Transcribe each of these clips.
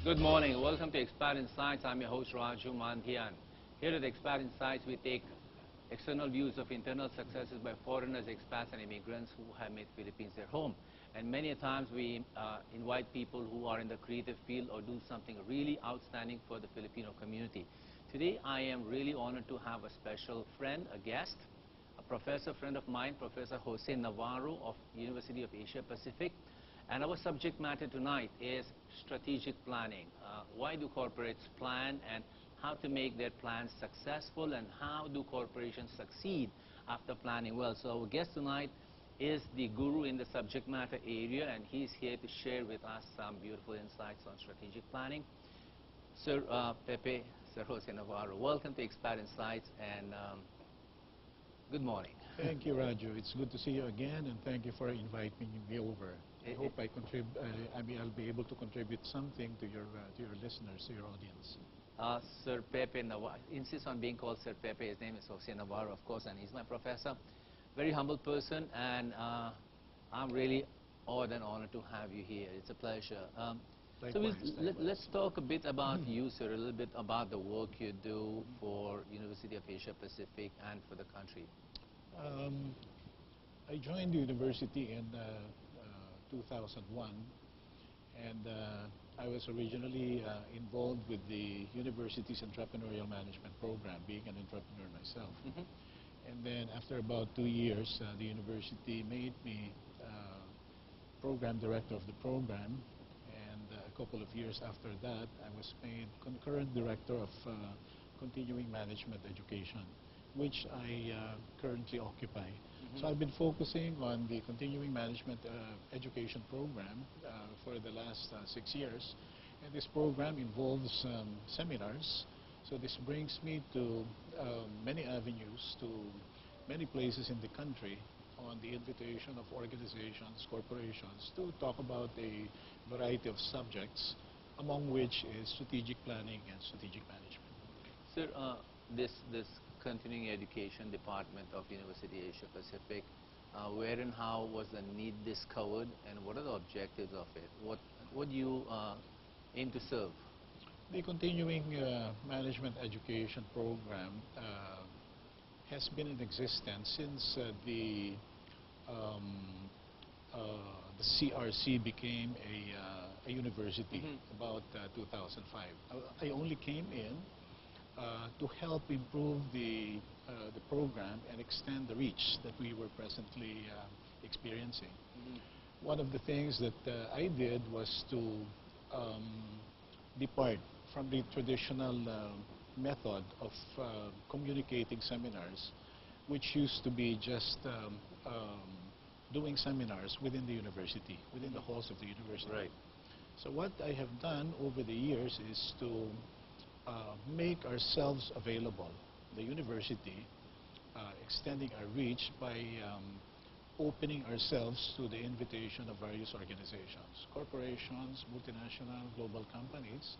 Good morning. Welcome to Expat Insights. I'm your host, Raju, Mandhyan. Here at Expat Insights, we take external views of internal successes by foreigners, expats, and immigrants who have made Philippines their home. And many a times we invite people who are in the creative field or do something really outstanding for the Filipino community. Today, I am really honored to have a special friend, a guest, a professor friend of mine, Professor Jose Navarro of University of Asia Pacific. And our subject matter tonight is strategic planning. Why do corporates plan, and how to make their plans successful, and how do corporations succeed after planning well? So our guest tonight is the guru in the subject matter area, and he's here to share with us some beautiful insights on strategic planning. Sir Pepe, Sir Jose Navarro, welcome to Expat Insights, and good morning. Thank you, Raju. It's good to see you again, and thank you for inviting me over. I hope I'll be able to contribute something to your listeners, to your audience. Sir Pepe Navarro, insists on being called Sir Pepe. His name is Jose Navarro, of course, and he's my professor. Very humble person, and I'm really awed and honored to have you here. It's a pleasure. Likewise, let's talk a bit about you, sir, a little bit about the work you do for University of Asia Pacific and for the country. I joined the university in 2001, and I was originally involved with the university's entrepreneurial management program, being an entrepreneur myself. And then after about 2 years, the university made me program director of the program, and a couple of years after that, I was made concurrent director of continuing management education, which I currently occupy. So I've been focusing on the continuing management education program for the last 6 years. And this program involves seminars. So this brings me to many avenues, to many places in the country on the invitation of organizations, corporations, to talk about a variety of subjects, among which is strategic planning and strategic management. Sir, this continuing education department of University Asia Pacific, where and how was the need discovered, and what are the objectives of it? What do you aim to serve? The continuing management education program has been in existence since the CRC became a university about 2005. I only came in to help improve the program and extend the reach that we were presently experiencing. One of the things that I did was to depart from the traditional method of communicating seminars, which used to be just doing seminars within the university, within the halls of the university. Right. So what I have done over the years is to make ourselves available, the university, extending our reach by opening ourselves to the invitation of various organizations, corporations, multinational, global companies.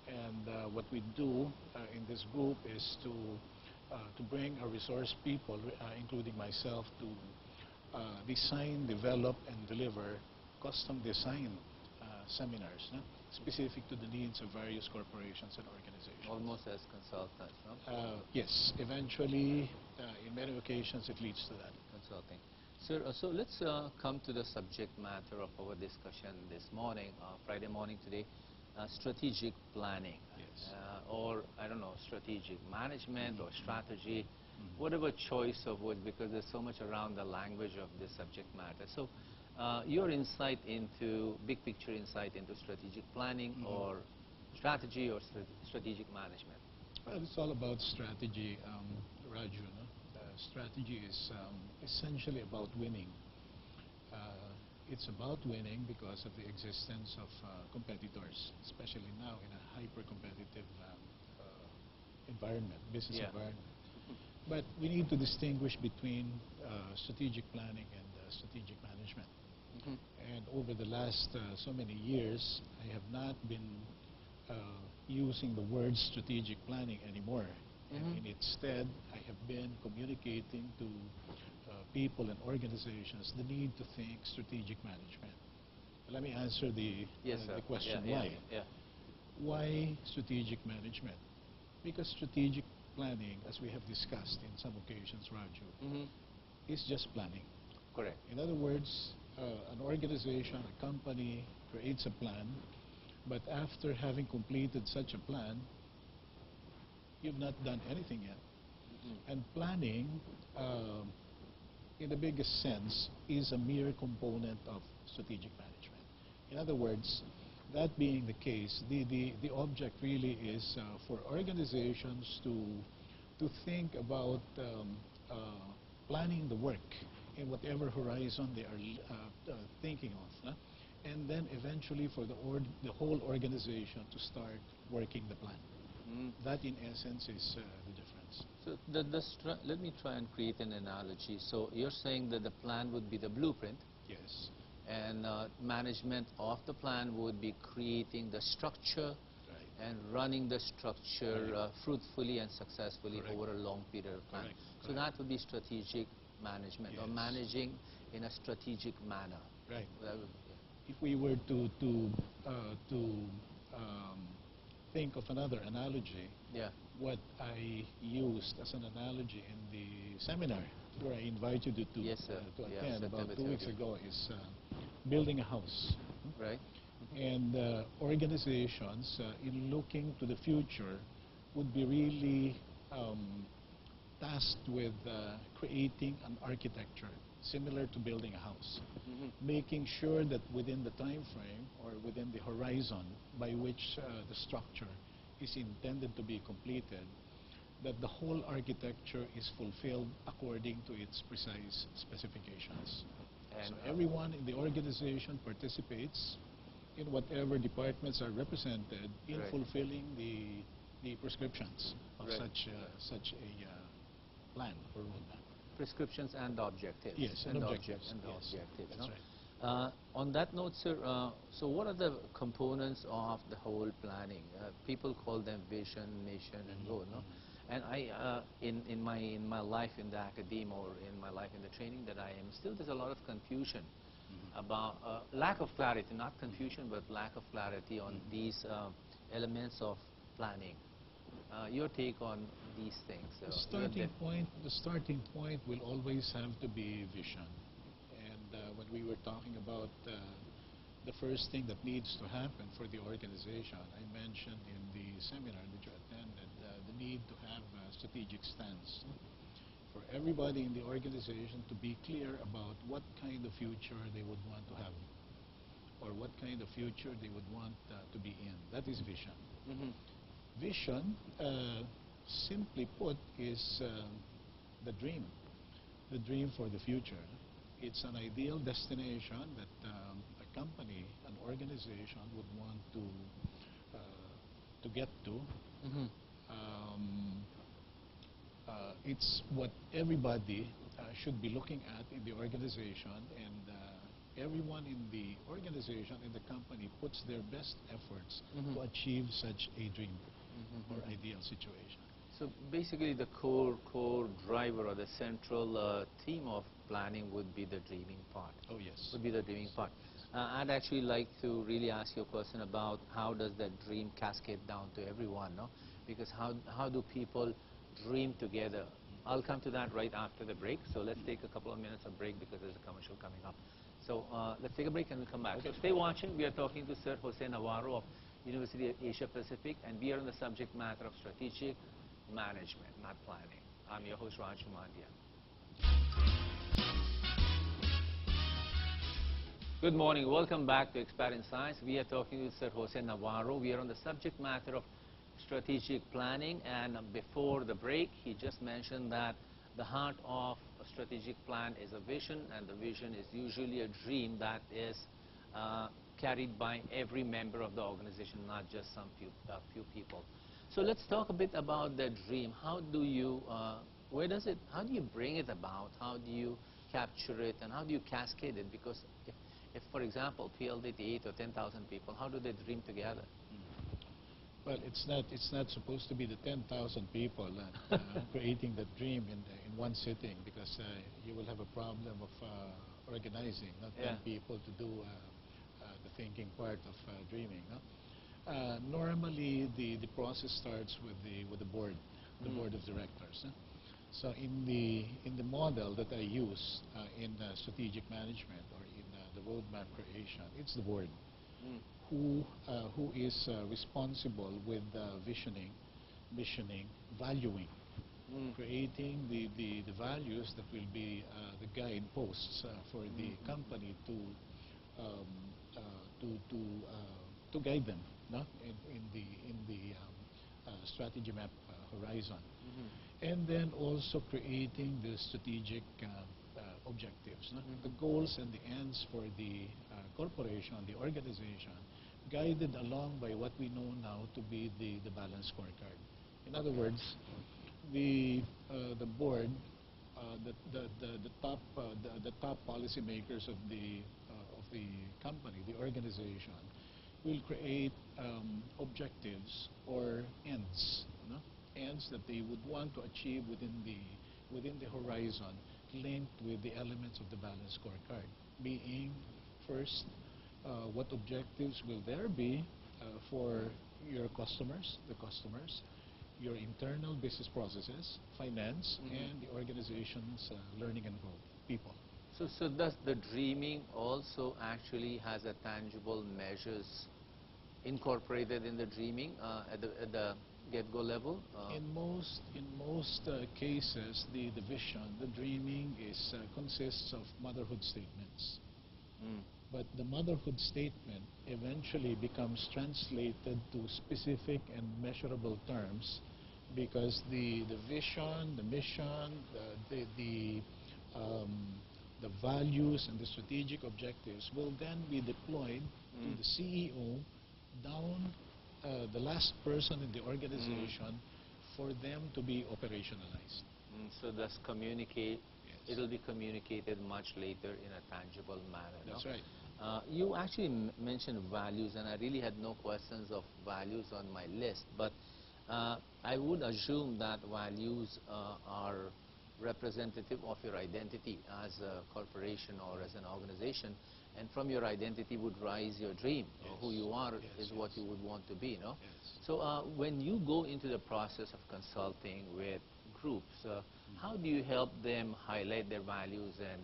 And what we do in this group is to bring our resource people, including myself, to design, develop, and deliver custom design seminars, specific to the needs of various corporations and organizations. Almost as consultants, no? Yes. Eventually, in many occasions, it leads to that. Consulting. Sir, so let's come to the subject matter of our discussion this morning, Friday morning today, strategic planning. Yes. Or, I don't know, strategic management or strategy, whatever choice of words, because there's so much around the language of this subject matter. So, your insight into, big picture insight into strategic planning or strategy or strategic management? Well, it's all about strategy, Raju. No? Strategy is essentially about winning. It's about winning because of the existence of competitors, especially now in a hyper-competitive environment, business environment. But we need to distinguish between strategic planning and strategic management. And over the last so many years, I have not been using the word strategic planning anymore. And instead, I have been communicating to people and organizations the need to think strategic management. Let me answer the question why. Why strategic management? Because strategic planning, as we have discussed in some occasions, Raju, is just planning. Correct. In other words, an organization, a company creates a plan, but after having completed such a plan, you've not done anything yet. And planning, in the biggest sense, is a mere component of strategic management. In other words, that being the case, the object really is for organizations to think about planning the work in whatever horizon they are thinking of, and then eventually for the whole organization to start working the plan. That, in essence, is the difference. So let me try and create an analogy. So you're saying that the plan would be the blueprint. Yes. And management of the plan would be creating the structure and running the structure fruitfully and successfully over a long period of time. So that would be strategic management, or managing in a strategic manner. Right. That would, if we were to think of another analogy, what I used as an analogy in the seminar where I invited you to attend about 2 weeks ago is building a house. Right. And organizations, in looking to the future, would be really tasked with creating an architecture similar to building a house, making sure that within the time frame or within the horizon by which the structure is intended to be completed, that the whole architecture is fulfilled according to its precise specifications. And so everyone in the organization participates in whatever departments are represented in fulfilling the prescriptions of such a plan or roadmap. Prescriptions and objectives. Yes, and objectives. Objectives. That's right. On that note, sir, so what are the components of the whole planning? People call them vision, mission, and goal, no? And I, in my life in the academia or in my life in the training that I am, still there's a lot of confusion about lack of clarity, not confusion, but lack of clarity on these elements of planning. Your take on these things? The starting point will always have to be vision. And when we were talking about the first thing that needs to happen for the organization, I mentioned in the seminar that you attended the need to have a strategic stance for everybody in the organization to be clear about what kind of future they would want to have or what kind of future they would want to be in. That is vision. Vision, simply put, is the dream for the future. It's an ideal destination that a company, an organization would want to get to. It's what everybody should be looking at in the organization, and everyone in the organization, in the company, puts their best efforts to achieve such a dream or ideal situation. So basically the core driver or the central theme of planning would be the dreaming part. Oh, yes. Would be the dreaming part. I'd actually like to really ask you a question about how does that dream cascade down to everyone, no? Because how do people dream together? I'll come to that right after the break. So let's take a couple of minutes of break because there's a commercial coming up. So let's take a break and we'll come back. Okay. So stay watching. We are talking to Sir Jose Navarro of University of Asia Pacific, and we are on the subject matter of strategic management, not planning. I'm your host, Raju Mandhyan. Good morning. Welcome back to Expert in Science. We are talking with Sir Jose Navarro. We are on the subject matter of strategic planning, and before the break, he just mentioned that the heart of a strategic plan is a vision, and the vision is usually a dream that is carried by every member of the organization, not just some few people. So let's talk a bit about that dream. How do you, how do you bring it about? How do you capture it, and how do you cascade it? Because if for example, PLD 8 or 10,000 people, how do they dream together? Well, it's not supposed to be the 10,000 people creating that dream in one sitting, because you will have a problem of organizing, not 10 people to do the thinking part of dreaming. No? Normally, the process starts with the board, the board of directors. So in the model that I use in strategic management or in the roadmap creation, it's the board who is responsible with visioning, missioning, valuing, creating the values that will be the guideposts for the company um, to guide them, no? in the strategy map horizon, and then also creating the strategic objectives, no? The goals and the ends for the corporation, the organization, guided along by what we know now to be the balanced scorecard. In other words, the board, the top policymakers of the company, the organization, will create objectives or ends, no? Ends that they would want to achieve within the horizon, linked with the elements of the balanced scorecard, being first, what objectives will there be for your customers, your internal business processes, finance, and the organization's learning and growth, people. So does the dreaming also actually has a tangible measures incorporated in the dreaming at the get-go level? In most cases, the vision, the dreaming consists of motherhood statements. But the motherhood statement eventually becomes translated to specific and measurable terms, because the vision, the mission, the values and the strategic objectives will then be deployed to the CEO down the last person in the organization for them to be operationalized. So thus communicate, Yes. it'll be communicated much later in a tangible manner. That's no? right. You actually mentioned values, and I really had no questions of values on my list, but I would assume that values are representative of your identity as a corporation or as an organization, and from your identity would rise your dream. Yes. Who you are Yes, is what you would want to be, no? Yes. So when you go into the process of consulting with groups, how do you help them highlight their values and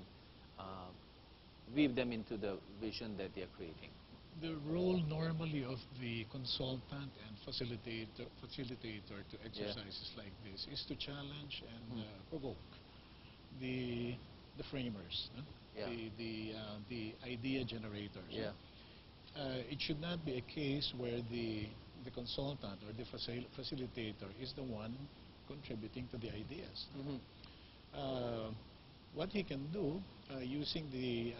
weave them into the vision that they're creating? The role normally of the consultant and facilitator to exercises like this is to challenge and provoke the framers, Yeah. the idea generators. Yeah. It should not be a case where the consultant or the facilitator is the one contributing to the ideas. What he can do, using the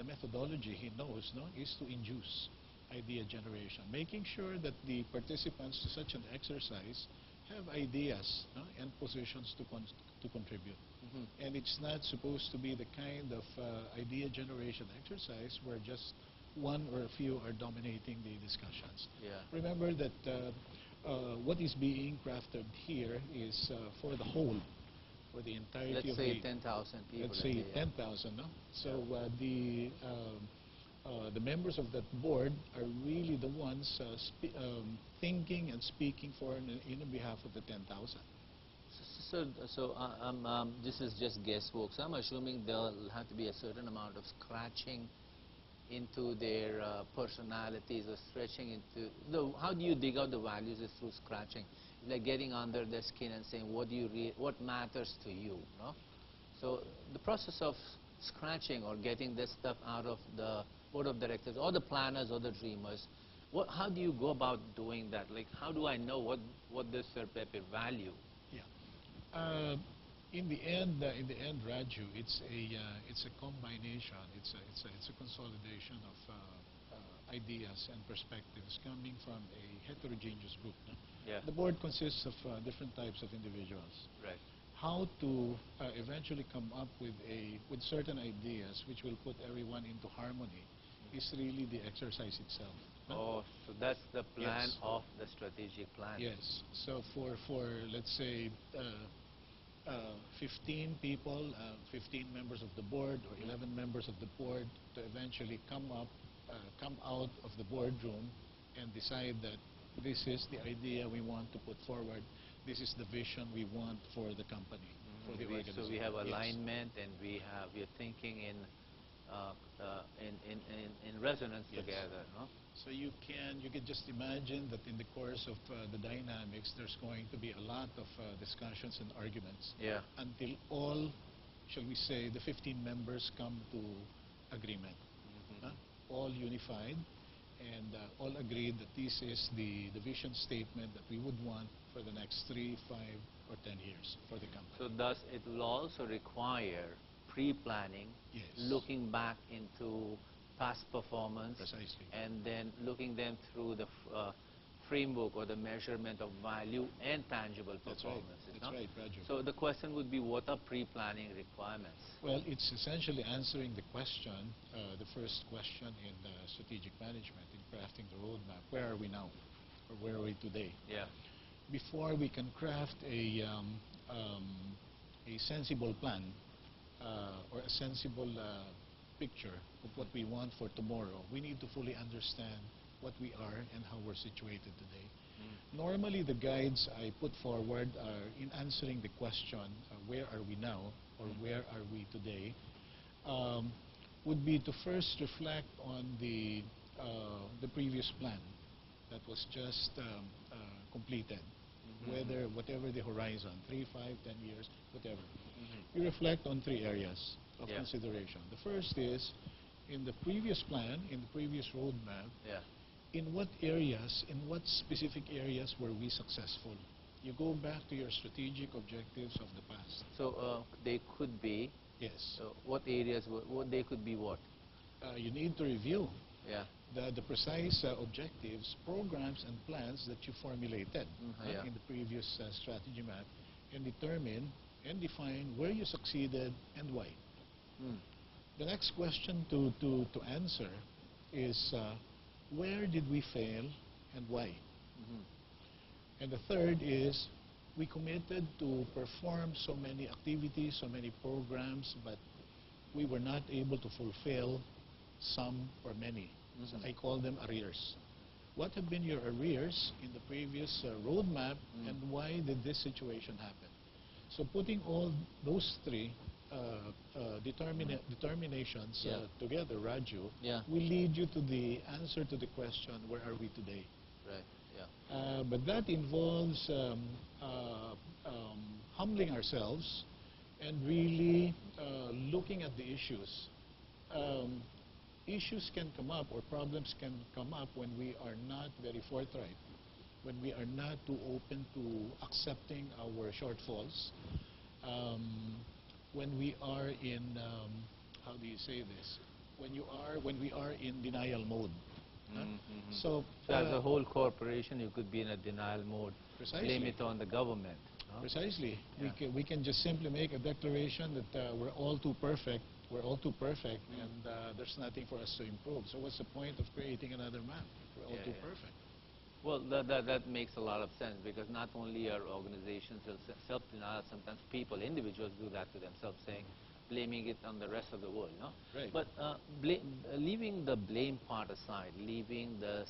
methodology he knows, no, is to induce idea generation, making sure that the participants to such an exercise have ideas, no, and positions to contribute. And it's not supposed to be the kind of idea generation exercise where just one or a few are dominating the discussions. Yeah. Remember that what is being crafted here is for the whole, for the entirety Let's of say the... 10,000 people. Let's say 10,000, no? So the members of that board are really the ones thinking and speaking for in behalf of the 10,000. So this is just guesswork. So I'm assuming there'll have to be a certain amount of scratching into their personalities, or stretching into how do you dig out the values? Is through scratching, like getting under their skin and saying what matters to you, no? So the process of scratching or getting this stuff out of the board of directors or the planners or the dreamers, how do you go about doing that? Like, how do I know what this Pepe value? Yeah. In the end, Raju, it's a combination. It's a consolidation of ideas and perspectives coming from a heterogeneous group. No? Yeah. The board consists of different types of individuals. Right. How to eventually come up with certain ideas which will put everyone into harmony is really the exercise itself. No? Oh, so that's the plan Yes. of the strategic plan. Yes. So for let's say 15 people, 15 members of the board or 11 members of the board to eventually come out of the boardroom and decide that this is the idea we want to put forward, this is the vision we want for the company, for the organization. So we have Yes. alignment, and we're thinking in resonance Yes. together, no? So you can just imagine that in the course of the dynamics, there's going to be a lot of discussions and arguments Yeah. until all, shall we say, the 15 members come to agreement. All unified and all agreed that this is the vision statement that we would want for the next 3, 5, or 10 years for the company. So thus it will also require pre-planning, Yes. looking back into past performance, Precisely. and then looking them through the framework or the measurement of value and tangible That's right. performances. That's no? right, Raju. So the question would be, what are pre-planning requirements? Well, it's essentially answering the question, the first question in strategic management, in crafting the roadmap. Where are we now? Or where are we today? Yeah. Before we can craft a sensible plan or a sensible picture of what we want for tomorrow, we need to fully understand what we are and how we're situated today. Normally, the guides I put forward are in answering the question, where are we now, or where are we today, would be to first reflect on the previous plan that was just completed, whatever the horizon, 3, 5, 10 years, whatever. You reflect on 3 areas of consideration. The first is, in the previous plan, in the previous roadmap, in what areas, in what specific areas were we successful? You go back to your strategic objectives of the past. So they could be, Yes. what areas, what they could be what? You need to review Yeah. the precise objectives, programs, and plans that you formulated in the previous strategy map, and determine and define where you succeeded and why. The next question to answer is, where did we fail and why? And the third is, we committed to perform so many activities, so many programs, but we were not able to fulfill some or many. So I call them arrears. What have been your arrears in the previous roadmap, and why did this situation happen? So putting all those 3 determinations together, Raju, will lead you to the answer to the question, where are we today? Right, yeah. But that involves humbling ourselves and really looking at the issues. Issues can come up, or problems can come up, when we are not very forthright, when we are not too open to accepting our shortfalls, when we are in, how do you say this? When we are in denial mode. So as a whole corporation, you could be in a denial mode. Precisely. Blame it on the government. No? Precisely. Yeah. We can just simply make a declaration that we're all too perfect, and there's nothing for us to improve. So what's the point of creating another map? We're all too perfect. Well, that makes a lot of sense, because not only are organizations self-denial, sometimes people, individuals do that to themselves, saying, blaming it on the rest of the world, no? Right. But leaving the blame part aside, leaving the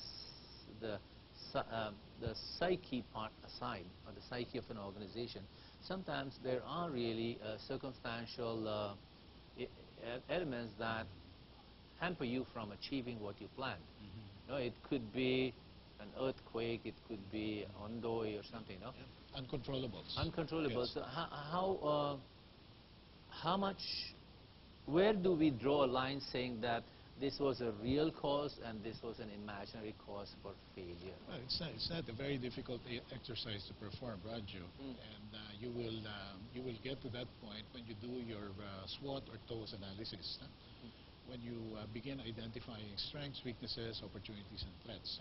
psyche part aside, or the psyche of an organization, sometimes there are really circumstantial elements that hamper you from achieving what you planned. No, it could be an earthquake, it could be ondoi or something, no? Yeah. Uncontrollables. Uncontrollable. Yes. So how much, where do we draw a line saying that this was a real cause and this was an imaginary cause for failure? Well, it's not a very difficult exercise to perform, Raju, and you will get to that point when you do your SWOT or TOES analysis. When you begin identifying strengths, weaknesses, opportunities, and threats.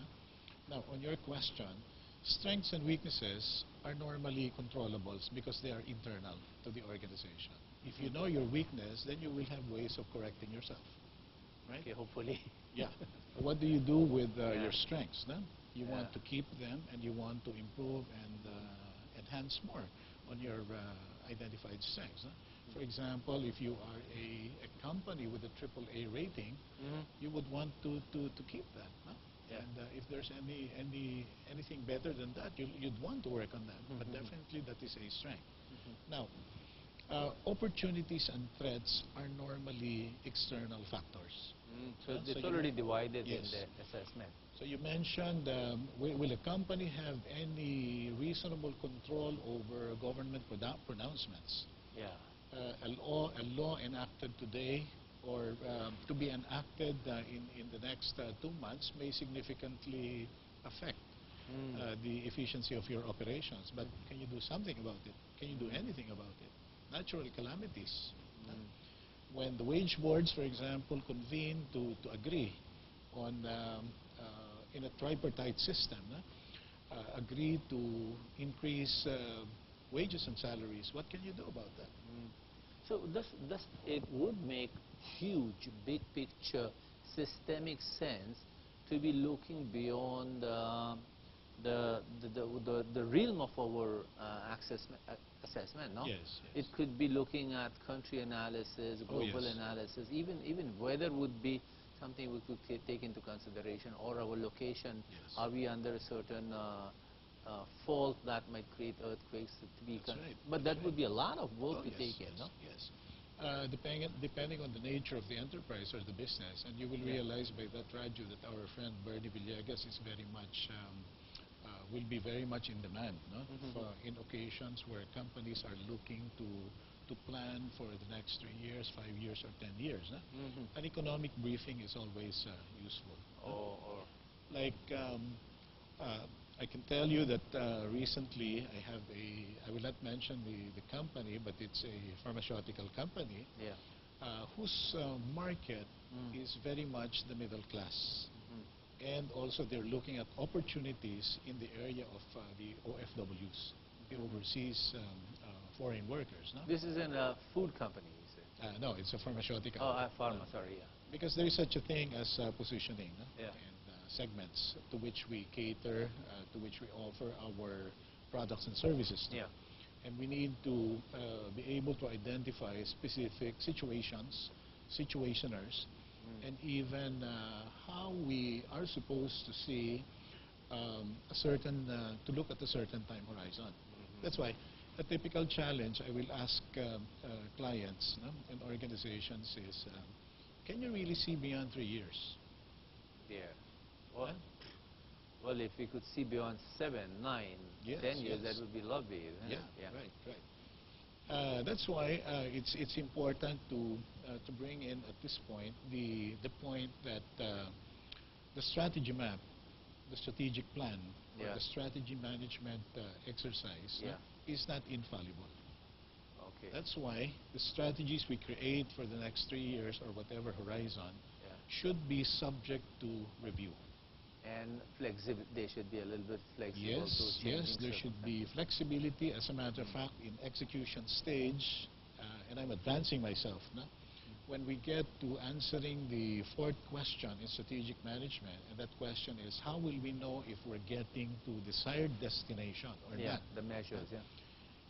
Now, on your question, strengths and weaknesses are normally controllables because they are internal to the organization. If you know your weakness, then you will have ways of correcting yourself, right? Okay, hopefully. Yeah. What do you do with your strengths? No? You want to keep them, and you want to improve and enhance more on your identified strengths. No? For example, if you are a company with a AAA rating, you would want to keep that. No? Yeah. And if there's anything better than that, you'd want to work on that. But definitely that is a strength. Now, opportunities and threats are normally external factors. So So it's you already have- divided in yes. the assessment. So you mentioned, will a company have any reasonable control over government pronouncements? Yeah. A law enacted today or to be enacted in the next 2 months may significantly affect the efficiency of your operations. But can you do something about it? Can you do anything about it? Natural calamities. When the wage boards, for example, convene to agree on in a tripartite system, agree to increase wages and salaries, what can you do about that? So does it would make huge, big picture, systemic sense to be looking beyond the realm of our assessment, no? Yes, It yes. could be looking at country analysis, Oh, global yes. analysis, even weather would be something we could take into consideration, or our location. Yes. Are we under a certain fault that might create earthquakes to be That's right, but that's that would be a lot of work Oh, to yes, take in, yes, no? yes. Depending on the nature of the enterprise or the business, and you will realize by that, Raju, that our friend Bernie Villegas is very much, will be very much in demand, no? In occasions where companies are looking to plan for the next 3 years, 5 years, or 10 years. No? An economic briefing is always useful. No? Or Like, I can tell you that recently I will not mention the company, but it's a pharmaceutical company yeah. whose market is very much the middle class. And also they're looking at opportunities in the area of the OFWs, the overseas foreign workers. No? This is in a food company, you said? No, it's a pharmaceutical. Pharma, sorry, yeah. Because there is such a thing as positioning, no? Yeah. And segments to which we cater, to which we offer our products and services to. Yeah. And we need to be able to identify specific situations, situationers, and even how we are supposed to see a certain, to look at a certain time horizon. That's why a typical challenge I will ask clients, no, and organizations is, can you really see beyond 3 years? Yeah. Well, well, if we could see beyond 7, 9, Yes, 10 years, yes. that would be lovely, isn't it? Yeah, right. That's why it's important to bring in at this point the point that the strategy map, the strategic plan, or Yeah. the strategy management exercise is not infallible. Okay. That's why the strategies we create for the next 3 years or whatever horizon should be subject to review. And they should be a little bit flexible to Yes, changing there should be flexibility. As a matter of fact, in execution stage, and I'm advancing myself, no? When we get to answering the 4th question in strategic management, and that question is, how will we know if we're getting to desired destination or not? the measures,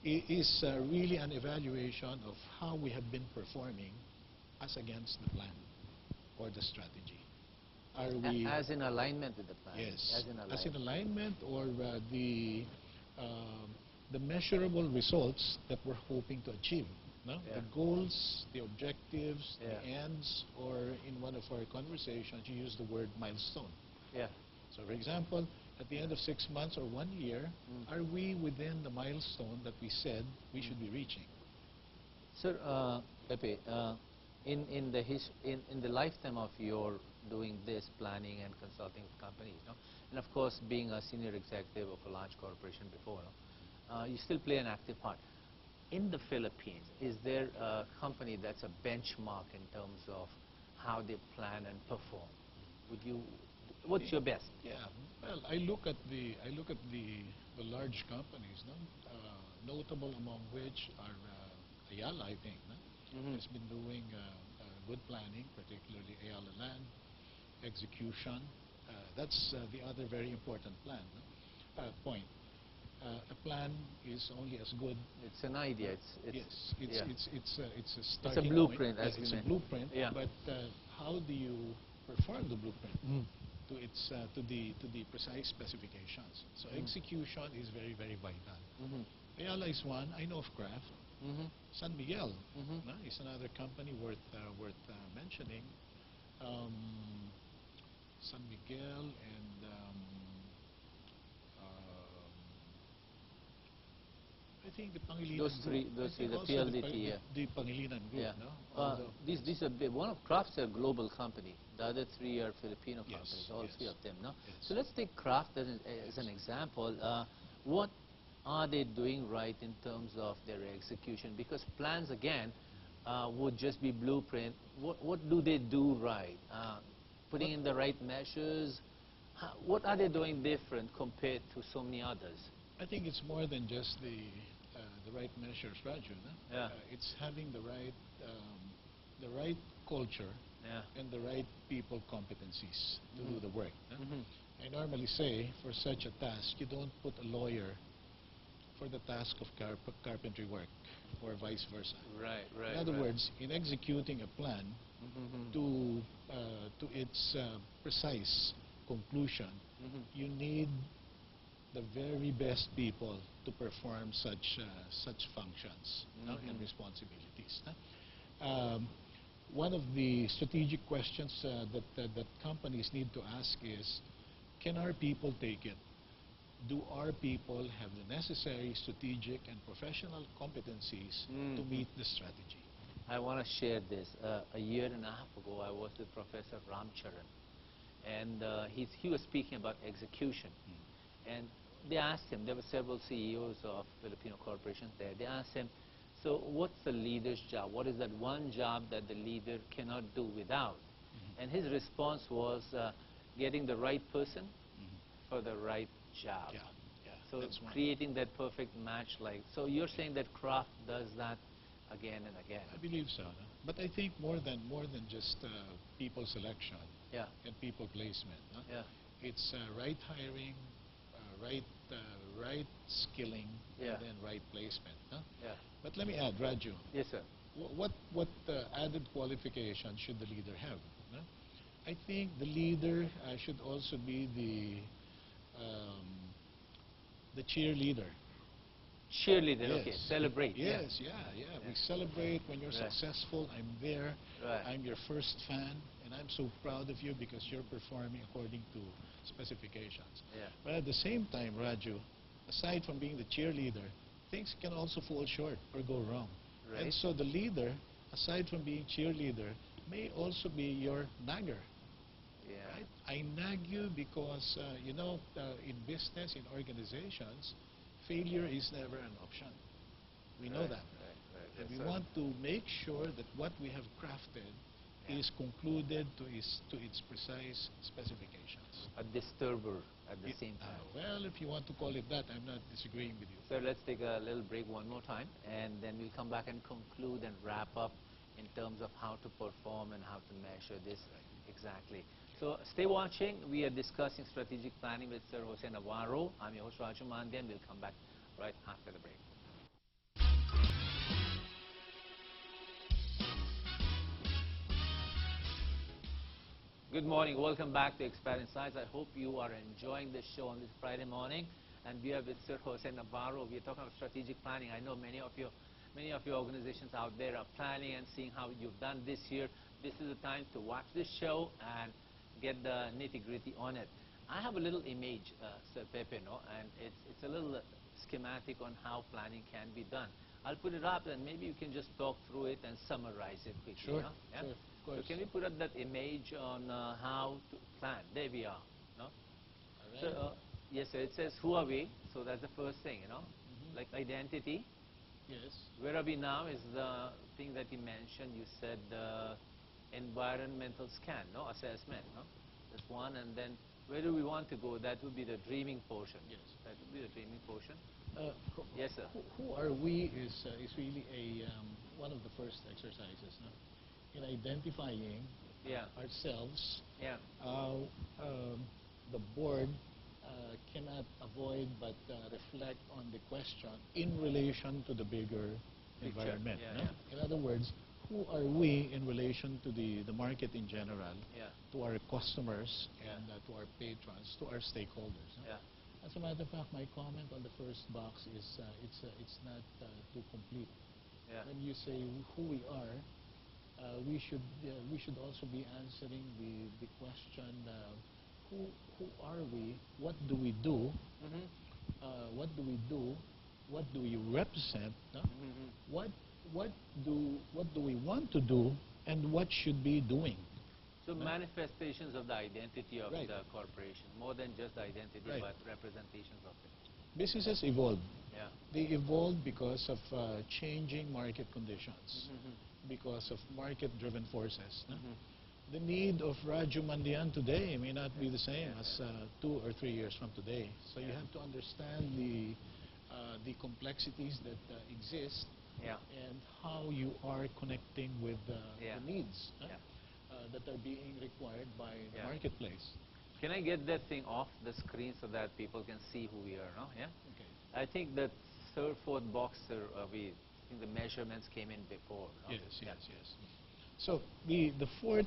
It is really an evaluation of how we have been performing as against the plan or the strategy. Are we As in alignment with the plan. Yes, As in alignment. or the measurable results that we're hoping to achieve. No? Yeah. The goals, the objectives, Yeah. the ends, or in one of our conversations, you use the word milestone. Yeah. So, for example, at the end of 6 months or 1 year, are we within the milestone that we said we should be reaching? Sir, Pepe, in the lifetime of your doing this planning and consulting with companies, no? And of course being a senior executive of a large corporation before, no? You still play an active part. In the Philippines, is there a company that's a benchmark in terms of how they plan and perform? What's your best? Yeah. Well, I look at the large companies, no? Notable among which are Ayala, I think, no? Has been doing good planning, particularly Ayala Land, execution. That's the other very important point. A plan is only as good. It's an idea. It's a starting It's a blueprint, point. as we It's a meant. blueprint. Yeah. But how do you perform the blueprint? to the precise specifications. So execution is very, very vital. Mm-hmm. Ayala is one. I know of Kraft. Mm-hmm. San Miguel Mm-hmm. no, is another company worth mentioning. Um, San Miguel and I think the Pangilinan Those three, Group. those I three, think the also PLDT, yeah. the Pangilinan Group. Yeah. No? Although These are big. One of Kraft's a global company. The other three are Filipino Yes, companies, all yes. three of them, no? Yes. So let's take Kraft as an example. What are they doing right in terms of their execution? Because plans, again, would just be blueprint. What do they do right? Putting in the right measures? What are they doing different compared to so many others? I think it's more than just the right measures, Raju. No? Yeah. It's having the right culture Yeah. and the right people competencies to do the work. No? Mhm. I normally say for such a task, you don't put a lawyer for the task of carpentry work or vice versa. Right, right. In other right. words, in executing a plan Mhm. to its precise conclusion, you need the very best people to perform such functions no, and responsibilities. No? One of the strategic questions that companies need to ask is, can our people take it? Do our people have the necessary strategic and professional competencies to meet the strategy? I want to share this. A year and a half ago, I was with Professor Ramcharan, and he was speaking about execution. And they asked him, there were several CEOs of Filipino corporations there, they asked him, so what's the leader's job? What is that one job that the leader cannot do without? And his response was getting the right person for the right job. Yeah, yeah. So that's one. creating that perfect match. So you're saying that Kraft does that again and again. I believe so. No? But I think more than just people selection Yeah, and people placement. No? yeah, It's right hiring, right skilling, Yeah. and then right placement. No? yeah. But let me add, Raju, Yes, sir. what added qualification should the leader have? No? I think the leader should also be the cheerleader. Cheerleader, Yes. okay, celebrate. Yes, yeah. We celebrate when you're Right. successful. I'm there. Right. I'm your first fan, and I'm so proud of you because you're performing according to specifications. Yeah. But at the same time, Raju, aside from being the cheerleader, things can also fall short or go wrong. Right. And so the leader, aside from being cheerleader, may also be your nagger. Yeah. Right? I nag you because, in business, in organizations, failure is never an option. We know that. Right. And Yes, we sir. want to make sure that what we have crafted is concluded to its precise specifications. A disturber at the same time. Well, if you want to call it that, I'm not disagreeing with you. Sir, let's take a little break one more time, and then we'll come back and conclude and wrap up in terms of how to perform and how to measure this exactly. So stay watching. We are discussing strategic planning with Sir Jose Navarro. I'm your host, Raju Mandhyan. We'll come back right after the break. Good morning. Welcome back to Expert Insights. I hope you are enjoying this show on this Friday morning. And we are with Sir Jose Navarro. We are talking about strategic planning. I know many of your organizations out there are planning and seeing how you've done this year. This is the time to watch this show and get the nitty-gritty on it. I have a little image, Sir Pepe, no? And it's a little schematic on how planning can be done. I'll put it up, and maybe you can just talk through it and summarize it quickly. Sure, No? Yeah? sure, of course. So can we put up that image on how to plan? There we are. No? All right. So, yes, sir. It says, who are we? So that's the first thing, like identity. Yes. Where are we now is the thing that you mentioned. You said environmental scan, no? Assessment, no? That's one. And then where do we want to go? That would be the dreaming portion. Yes. That would be the dreaming portion. Who- Yes, sir. Who are we is really one of the first exercises in identifying Yeah. ourselves. Yeah. The board cannot avoid but reflect on the question in relation to the bigger Picture. environment. Yeah, no? yeah. In other words, who are we in relation to the market in general, Yeah. to our customers, Yeah. and to our patrons, to our stakeholders. Yeah. As a matter of fact, my comment on the first box is it's not too complete. Yeah. When you say who we are, we should also be answering the question who are we? What do we do? Mm-hmm. What do we do? What do we represent? No? Mm-hmm. What do we want to do? And what should be doing? So manifestations of the identity of Right. the corporation, more than just the identity, Right. but representations of it. Businesses evolve. Yeah. They evolve because of changing market conditions, Mm-hmm. because of market-driven forces. No? Mm-hmm. The need of Raju Mandhyan today may not be the same as 2 or 3 years from today. So you have to understand the complexities that exist Yeah. and how you are connecting with Yeah. the needs Yeah. that are being required by the Yeah. marketplace. Can I get that thing off the screen so that people can see who we are, no? Yeah? Okay. I think the third, fourth box, I think the measurements came in before, no? Yes, Yeah. yes. So the fourth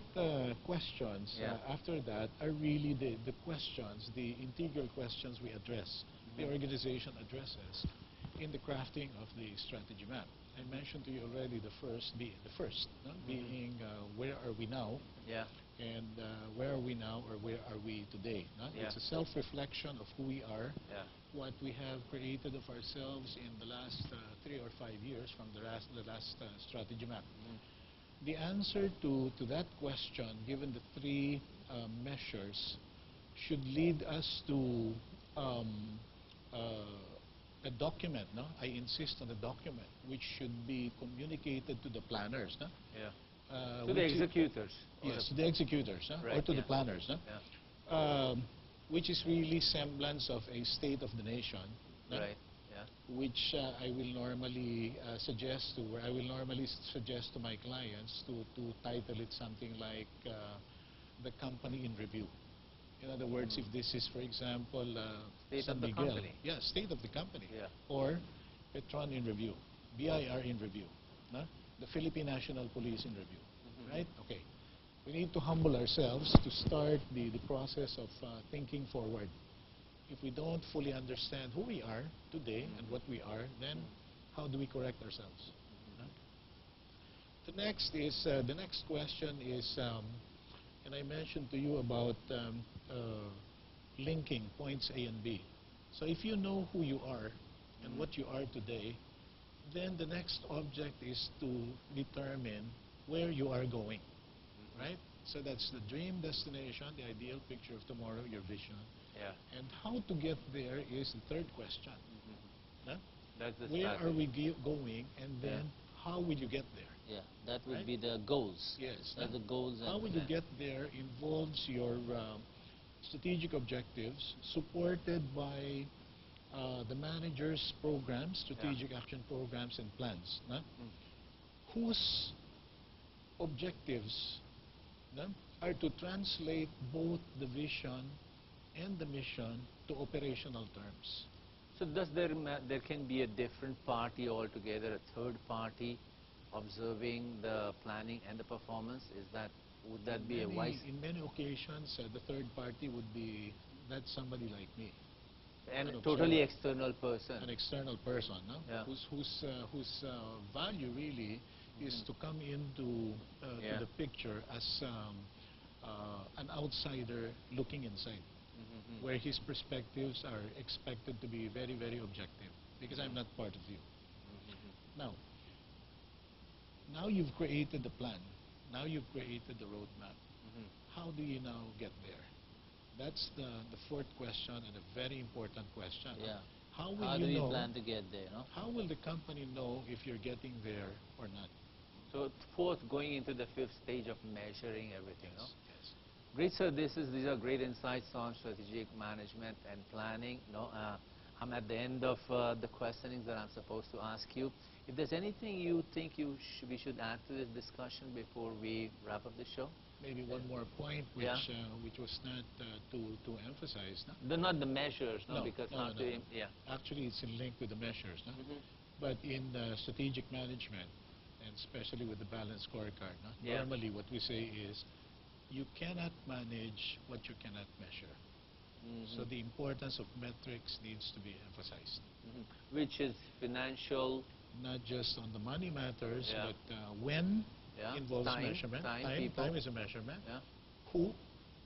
questions Yeah. after that are really the questions, the integral questions we address, the organization addresses in the crafting of the strategy map. I mentioned to you already the first, no? Being where are we now, Yeah. and where are we now or where are we today. No? Yeah. It's a self-reflection of who we are, Yeah. what we have created of ourselves in the last 3 or 5 years from the last strategy map. The answer to that question, given the 3 measures, should lead us to a document. No? I insist on a document which should be communicated to the planners. No? Yeah. To To the executors. Yes, to the executors, no? Right, Or to the yeah. planners. No? Yeah. Which is really semblance of a state of the nation. No? Right. Yeah. Which I will normally suggest to my clients to title it something like the company in review. In other words, if this is, for example, State San of the Miguel, company. yeah, state of the company, Yeah. or Petron in review, BIR in review, no? The Philippine National Police in review, right? Okay. We need to humble ourselves to start the process of thinking forward. If we don't fully understand who we are today and what we are, then how do we correct ourselves? Huh? The next question is, and I mentioned to you about linking points A and B. So if you know who you are and what you are today, then the next object is to determine where you are going, right? So that's the dream destination, the ideal picture of tomorrow, your vision. Yeah. And how to get there is the third question. Huh? That's the Where strategy. are we going, and then how will you get there? Yeah, that would Right? be the goals. Yes. The goals. How and will you get there involves your strategic objectives supported by the manager's programs, strategic action programs and plans. No? Whose objectives no, are to translate both the vision and the mission to operational terms. So does there can be a different party altogether, a third party observing the planning and the performance? Would that be a wise? In many occasions, the third party would be that's somebody like me, And an a totally observer. external person. An external person, no? Yeah. Whose value really is to come into to the picture as an outsider looking inside, where his perspectives are expected to be very, very objective, because I'm not part of you. Now you've created the plan. Now you've created the roadmap. How do you now get there? That's the fourth question, and a very important question. Yeah. How will How you do we know? plan to get there? No? How will the company know if you're getting there or not? So fourth, going into the fifth stage of measuring everything. No? Yes. Great, sir. These are great insights on strategic management and planning. No, I'm at the end of the questionings that I'm supposed to ask you. If there's anything you think we should add to this discussion before we wrap up the show? Maybe one more point, which was not to emphasize. No? They're not the measures, no, No, because no, how no, to, no. yeah. Actually, it's in link with the measures. No? But in strategic management, and especially with the balanced scorecard, no? Yeah. Normally what we say is, you cannot manage what you cannot measure. So the importance of metrics needs to be emphasized. Which is financial. Not just on the money matters, Yeah. but when Yeah. involves Time, measurement. people. Time is a measurement. Yeah. Who?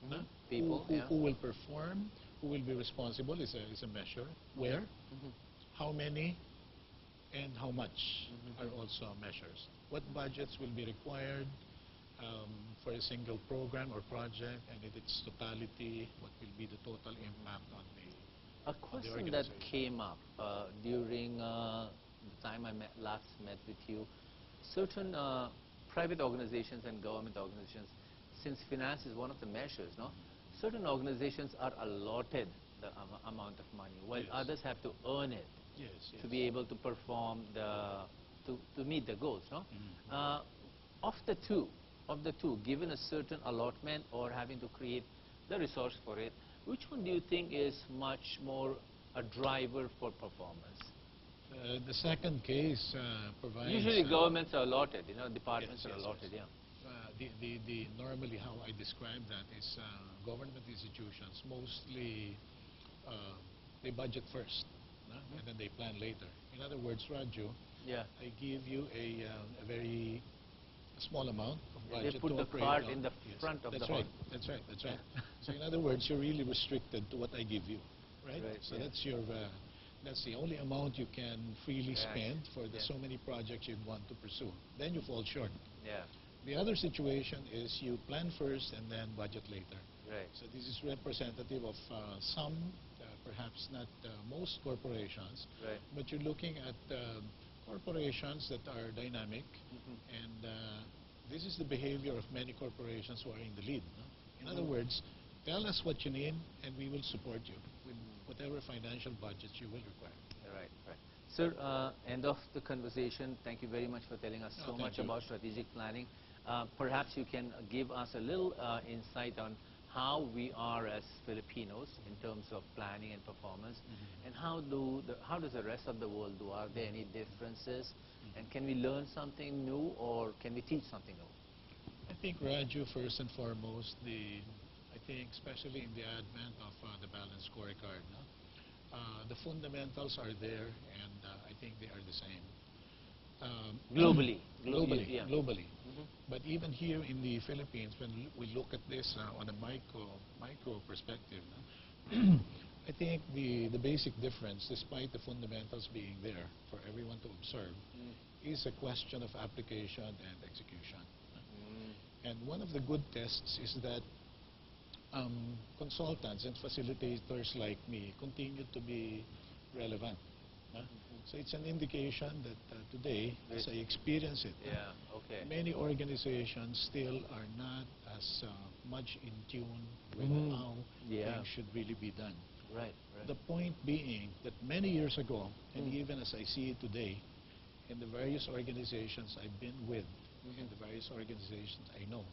No? People, Who, yeah. who will perform? Who will be responsible is a measure. Where? How many? And how much are also measures. What budgets will be required for a single program or project, and in its totality, what will be the total impact on the A question that came up during the time I last met with you. Certain private organizations and government organizations, since finance is one of the measures, no? Certain organizations are allotted the amount of money, while Yes. others have to earn it Yes, to be able to perform to meet the goals, no? Of the two, given a certain allotment or having to create the resource for it, which one do you think is much more a driver for performance? The second case provides... Usually governments are allotted, departments Yes, are yes, allotted, yes. Normally how I describe that is government institutions mostly they budget first, no? And then they plan later. In other words, Raju, yeah. I give you a very small amount of budget They put to the operate cart on. in the Yes, front of the that's horse. right. That's right. That's right. So in other words, you're really restricted to what I give you, right? Right, So yeah. that's the only amount you can freely Yes, spend for the yes. so many projects you want to pursue. Then you fall short. Yeah, The other situation is you plan first and then budget later. right. So this is representative of some, perhaps not most corporations, Right. but you're looking at corporations that are dynamic, and this is the behavior of many corporations who are in the lead. No? In other words, tell us what you need, and we will support you with whatever financial budgets you will require. Right, right. Sir, end of the conversation. Thank you very much for telling us so thank much you. about strategic planning. Perhaps you can give us a little insight on how we are as Filipinos in terms of planning and performance, and how does the rest of the world do? Are there any differences? And can we learn something new, or can we teach something new? I think, Raju, first and foremost, I think especially in the advent of the balanced scorecard, no? The fundamentals are there, and I think they are the same. Globally. Globally, Yeah. globally. But even here in the Philippines, when we look at this on a micro perspective, no? I think the basic difference, despite the fundamentals being there for everyone to observe, is a question of application and execution. And one of the good tests is that consultants and facilitators like me continue to be relevant. So it's an indication that today, as I experience it, Yeah, okay. many organizations still are not as much in tune with how things should really be done. Right, right. The point being that many years ago, and even as I see it today, in the various organizations I've been with, and the various organizations I know,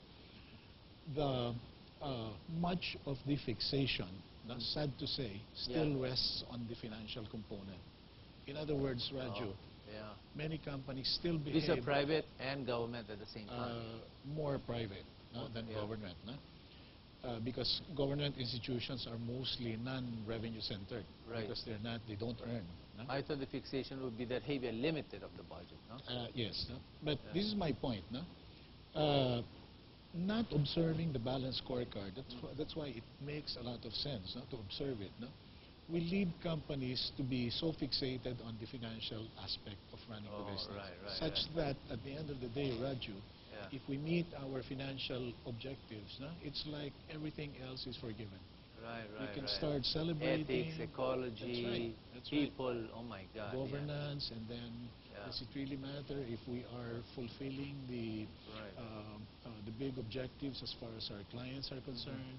much of the fixation, sad to say, still rests on the financial component. In other words, Raju, many companies still behave... These are private and government at the same time. More private than government. No? Because government institutions are mostly non-revenue centered. Right. Because they don't earn. No? I thought the fixation would be that, hey, we are limited of the budget, no? Yes. No? But this is my point. No? Not observing the balanced scorecard, that's why it makes a lot of sense to observe it. No? We lead companies to be so fixated on the financial aspect of running the business, such that at the end of the day, Raju, if we meet our financial objectives, it's like everything else is forgiven. Right. We can start celebrating. Ethics, ecology, That's people, oh my God. Governance, and then does it really matter if we are fulfilling the big objectives as far as our clients are concerned,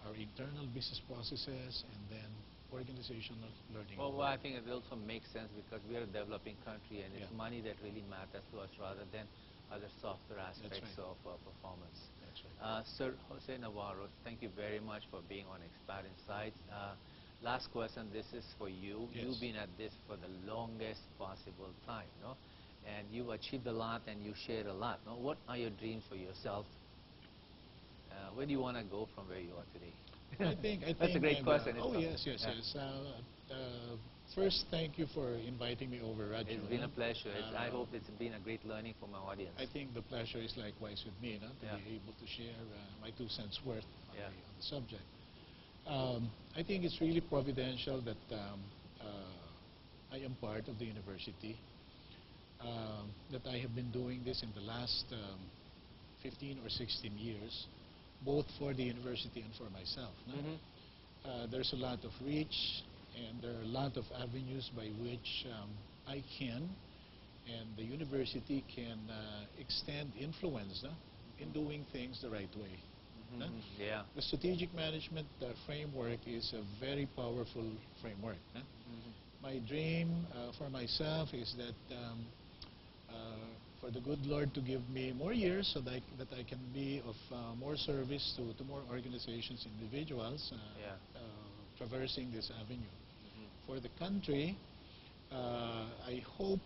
our internal business processes, and then organizational learning. Well, I think it also makes sense because we are a developing country, and it's money that really matters to us rather than other softer aspects of performance. That's right. Sir Jose Navarro, thank you very much for being on Expat Insights. Last question, this is for you. Yes. You've been at this for the longest possible time, no? and you achieved a lot and you shared a lot. Now, what are your dreams for yourself? Where do you want to go from where you are today? I think That's a great question. oh isn't it? yes, yes, Yeah. yes. First, thank you for inviting me over, Raju. It's been a pleasure. I hope it's been a great learning for my audience. I think the pleasure is likewise with me, no, to Yeah. be able to share my 2 cents worth on, Yeah. on the subject. I think it's really providential that I am part of the university, that I have been doing this in the last 15 or 16 years, both for the university and for myself. No? There's a lot of reach, and there are a lot of avenues by which I can and the university can extend influence in doing things the right way. No? Yeah. The strategic management framework is a very powerful framework. No? My dream for myself is that for the good Lord to give me more years so that I can be of more service to more organizations, individuals Yeah. traversing this avenue. For the country, I hope,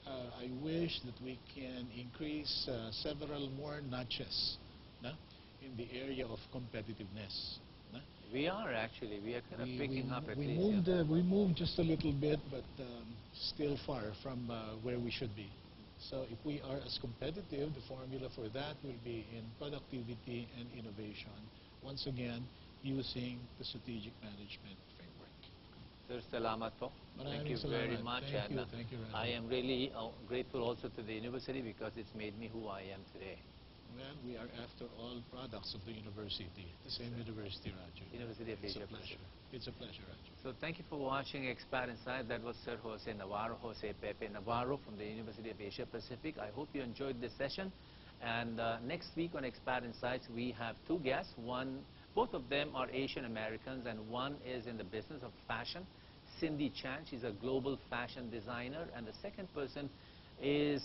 I wish that we can increase several more notches in the area of competitiveness. We are actually. We are kind of picking up at we least. moved, yeah. we moved just a little bit, but still far from where we should be. So if we are as competitive, the formula for that will be in productivity and innovation. Once again, using the strategic management framework. Sir, salamat po. Thank you Maraming very salamat. much. Thank you, and thank you, Raju. I am really grateful also to the university because it's made me who I am today. Well, we are after all products of the university, the same university, Raju. University of It's Asia a pleasure. Pacific. It's a pleasure, Raju. So thank you for watching Expat Inside. That was Sir Jose Navarro, Jose Pepe Navarro from the University of Asia Pacific. I hope you enjoyed this session. And next week on Expat Insights, we have 2 guests. Both of them are Asian Americans, and one is in the business of fashion, Cindy Chan. She's a global fashion designer. And the second person is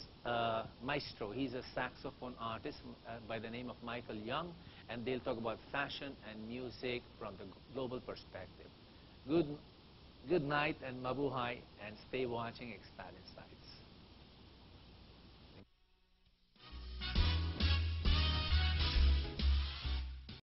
Maestro. He's a saxophone artist by the name of Michael Young, and they'll talk about fashion and music from the global perspective. Good night and mabuhay, and stay watching Expat Insights.